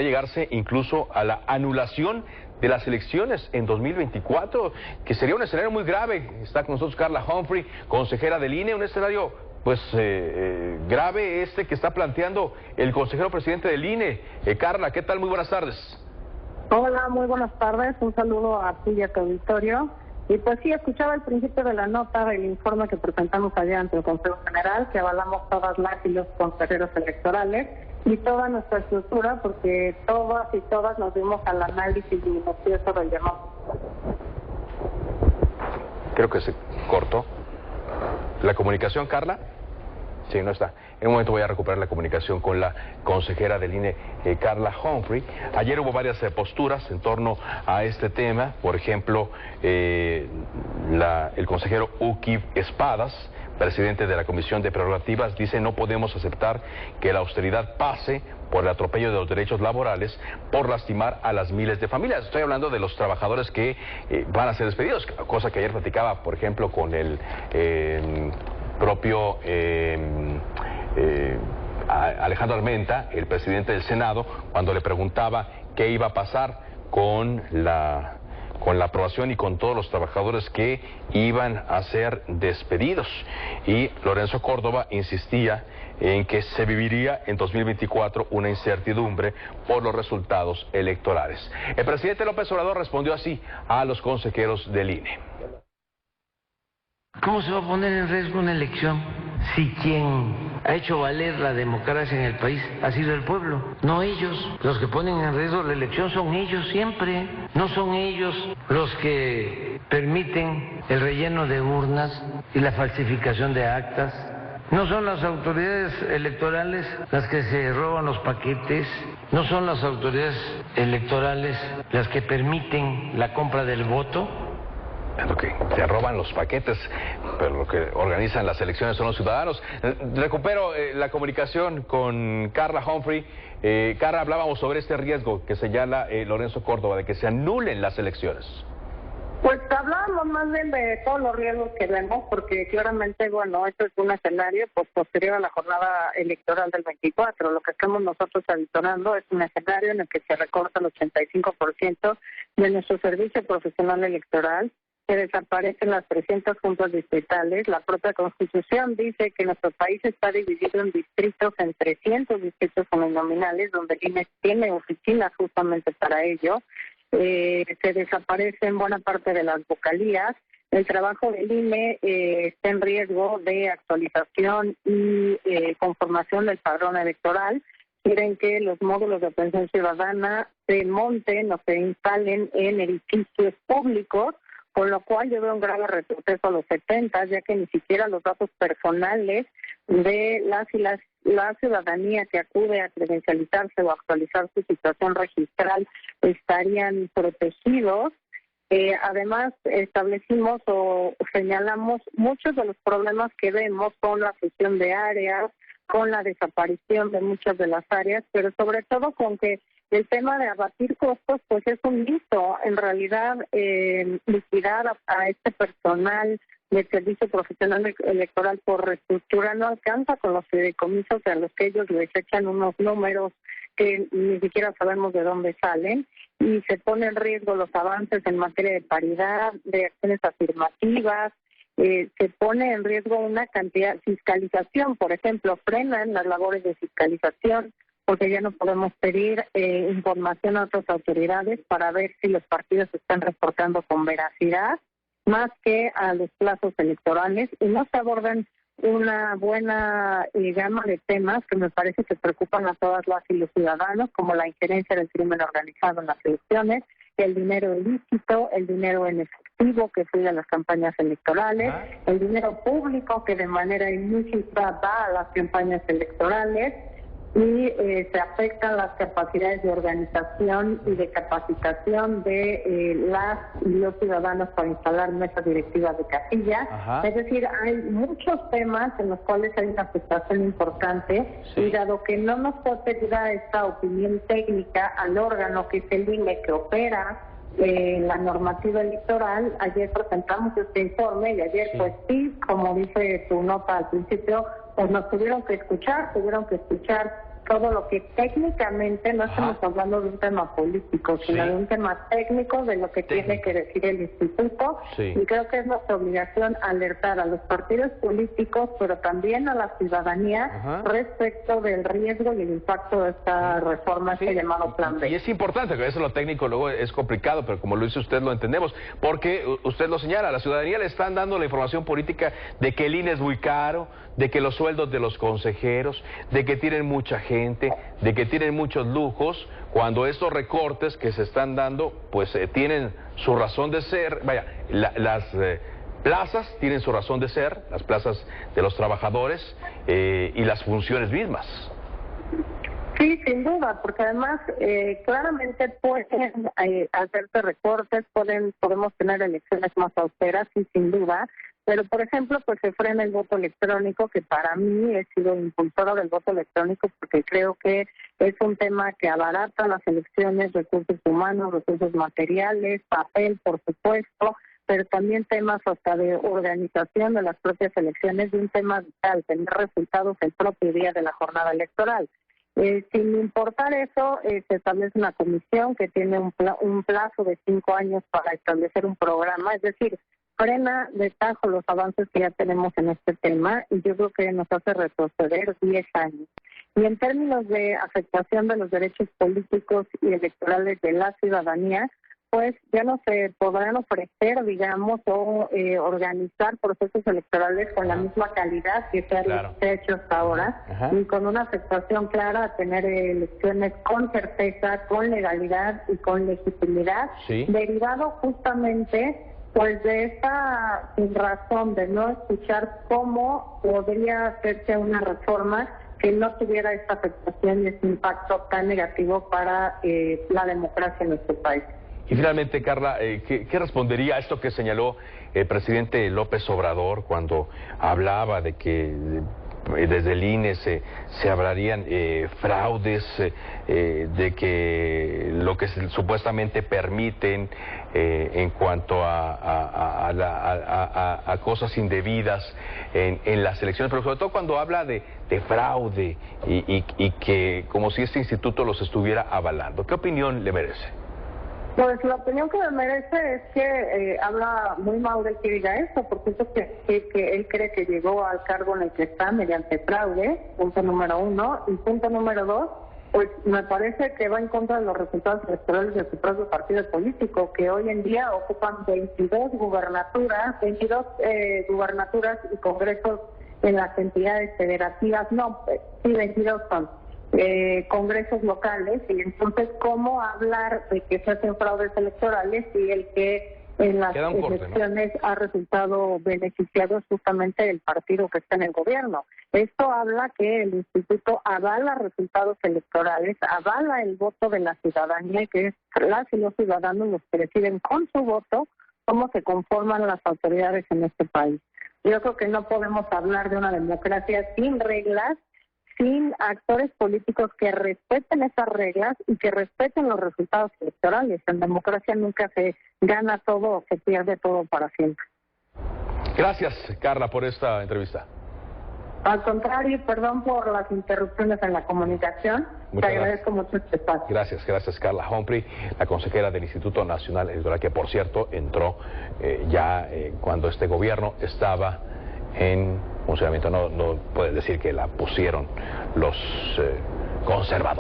llegarse incluso a la anulación de las elecciones en 2024, que sería un escenario muy grave. Está con nosotros Carla Humphrey, consejera del INE, un escenario pues grave que está planteando el consejero presidente del INE. Carla, ¿qué tal? Muy buenas tardes. Hola, muy buenas tardes, un saludo a ti y a tu auditorio. Y pues sí, escuchaba al principio de la nota del informe que presentamos allá ante el Consejo General, que avalamos todas las y los consejeros electorales y toda nuestra estructura, porque todas y todas nos dimos al análisis minucioso del llamado. Creo que se cortó la comunicación, Carla. Sí, no está. En un momento voy a recuperar la comunicación con la consejera del INE, Carla Humphrey. Ayer hubo varias posturas en torno a este tema. Por ejemplo, el consejero Uki Espadas, presidente de la Comisión de Prerrogativas, dice: no podemos aceptar que la austeridad pase por el atropello de los derechos laborales, por lastimar a las miles de familias. Estoy hablando de los trabajadores que van a ser despedidos, cosa que ayer platicaba, por ejemplo, con el propio Alejandro Armenta, el presidente del Senado, cuando le preguntaba qué iba a pasar con la aprobación y con todos los trabajadores que iban a ser despedidos. Y Lorenzo Córdoba insistía en que se viviría en 2024 una incertidumbre por los resultados electorales. El presidente López Obrador respondió así a los consejeros del INE. ¿Cómo se va a poner en riesgo una elección si quien ha hecho valer la democracia en el país ha sido el pueblo? No ellos. Los que ponen en riesgo la elección son ellos siempre. No son ellos los que permiten el relleno de urnas y la falsificación de actas. No son las autoridades electorales las que se roban los paquetes. No son las autoridades electorales las que permiten la compra del voto. Lo que se roban los paquetes, pero lo que organizan las elecciones son los ciudadanos. Recupero la comunicación con Carla Humphrey. Carla, hablábamos sobre este riesgo que señala Lorenzo Córdoba de que se anulen las elecciones. Pues hablábamos más bien de todos los riesgos que vemos, porque claramente, bueno, esto es un escenario pues posterior a la jornada electoral del 24. Lo que estamos nosotros avisorando es un escenario en el que se recorta el 85% de nuestro servicio profesional electoral, que desaparecen las 300 juntas distritales. La propia Constitución dice que nuestro país está dividido en distritos, en 300 distritos uninominales, donde el INE tiene oficinas justamente para ello. Se desaparecen buena parte de las vocalías. El trabajo del INE está en riesgo de actualización y conformación del padrón electoral. Quieren que los módulos de atención ciudadana se monten o se instalen en edificios públicos, con lo cual yo veo un grave retroceso a los 70, ya que ni siquiera los datos personales de la ciudadanía que acude a credencializarse o actualizar su situación registral estarían protegidos. Además, establecimos o señalamos muchos de los problemas que vemos con la fusión de áreas, con la desaparición de muchas de las áreas, pero sobre todo con que el tema de abatir costos pues es un mito. En realidad, liquidar a este personal del servicio profesional electoral por reestructura no alcanza con los fideicomisos a los que ellos les echan unos números que ni siquiera sabemos de dónde salen, y se pone en riesgo los avances en materia de paridad, de acciones afirmativas. Se pone en riesgo una cantidad de fiscalización, por ejemplo, frenan las labores de fiscalización, porque ya no podemos pedir información a otras autoridades para ver si los partidos están reportando con veracidad, más que a los plazos electorales, y no se abordan una buena gama de temas que me parece que preocupan a todas las y los ciudadanos, como la injerencia del crimen organizado en las elecciones, el dinero ilícito, el dinero en efectivo que fluye a las campañas electorales, el dinero público que de manera ilícita va a las campañas electorales, y se afectan las capacidades de organización y de capacitación de las y los ciudadanos para instalar mesas directivas de casilla. Es decir, hay muchos temas en los cuales hay una afectación importante, y dado que no nos fue pedida esta opinión técnica al órgano que es el INE, que opera la normativa electoral, ayer presentamos este informe, y ayer pues sí, como dice tu nota al principio, pues nos tuvieron que escuchar todo lo que técnicamente, no estamos hablando de un tema político, sino de un tema técnico de lo que tiene que decir el instituto, y creo que es nuestra obligación alertar a los partidos políticos, pero también a la ciudadanía respecto del riesgo y el impacto de esta reforma, este llamado Plan B. Y es importante, que eso lo técnico luego es complicado, pero como lo dice usted lo entendemos, porque usted lo señala, a la ciudadanía le están dando la información política de que el INE es muy caro, de que los sueldos de los consejeros, de que tienen mucha gente, de que tienen muchos lujos, cuando estos recortes que se están dando, pues tienen su razón de ser. Vaya, las plazas tienen su razón de ser, las plazas de los trabajadores y las funciones mismas. Sí, sin duda, porque además claramente pueden hacerse recortes, podemos tener elecciones más austeras, sí, sin duda, pero por ejemplo, pues se frena el voto electrónico, que para mí he sido impulsora del voto electrónico porque creo que es un tema que abarata las elecciones, recursos humanos, recursos materiales, papel, por supuesto, pero también temas hasta de organización de las propias elecciones, de un tema vital, tener resultados el propio día de la jornada electoral. Sin importar eso, se establece una comisión que tiene un plazo de 5 años para establecer un programa, es decir, frena de tajo los avances que ya tenemos en este tema, y yo creo que nos hace retroceder 10 años. Y en términos de afectación de los derechos políticos y electorales de la ciudadanía, pues ya no se podrán ofrecer, digamos, o organizar procesos electorales con la misma calidad que se ha hecho hasta ahora, y con una afectación clara a tener elecciones con certeza, con legalidad y con legitimidad, derivado justamente pues de esta razón de no escuchar cómo podría hacerse una reforma que no tuviera esta afectación y este impacto tan negativo para la democracia en nuestro país. Y finalmente, Carla, ¿qué respondería a esto que señaló el presidente López Obrador cuando hablaba de que desde el INE se hablarían fraudes, de que lo que supuestamente permiten en cuanto a cosas indebidas en las elecciones, pero sobre todo cuando habla de fraude y que como si este instituto los estuviera avalando? ¿Qué opinión le merece? Pues la opinión que me merece es que habla muy mal de que diga esto, porque eso que él cree que llegó al cargo en el que está mediante fraude, punto número 1, y punto número 2, pues me parece que va en contra de los resultados electorales de su propio partido político, que hoy en día ocupan 22 gubernaturas y congresos en las entidades federativas, 22 son. Congresos locales, y entonces cómo hablar de que se hacen fraudes electorales y el que en las elecciones ha resultado beneficiado es justamente el partido que está en el gobierno. Esto habla que el instituto avala resultados electorales, avala el voto de la ciudadanía, que es las y los ciudadanos los que deciden con su voto cómo se conforman las autoridades en este país. Yo creo que no podemos hablar de una democracia sin reglas, sin actores políticos que respeten esas reglas y que respeten los resultados electorales. En democracia nunca se gana todo o se pierde todo para siempre. Gracias, Carla, por esta entrevista. Al contrario, perdón por las interrupciones en la comunicación. Te agradezco mucho este espacio. Gracias, Carla Humphrey, la consejera del Instituto Nacional Electoral, que por cierto entró cuando este gobierno estaba en funcionamiento. No puede decir que la pusieron los conservadores.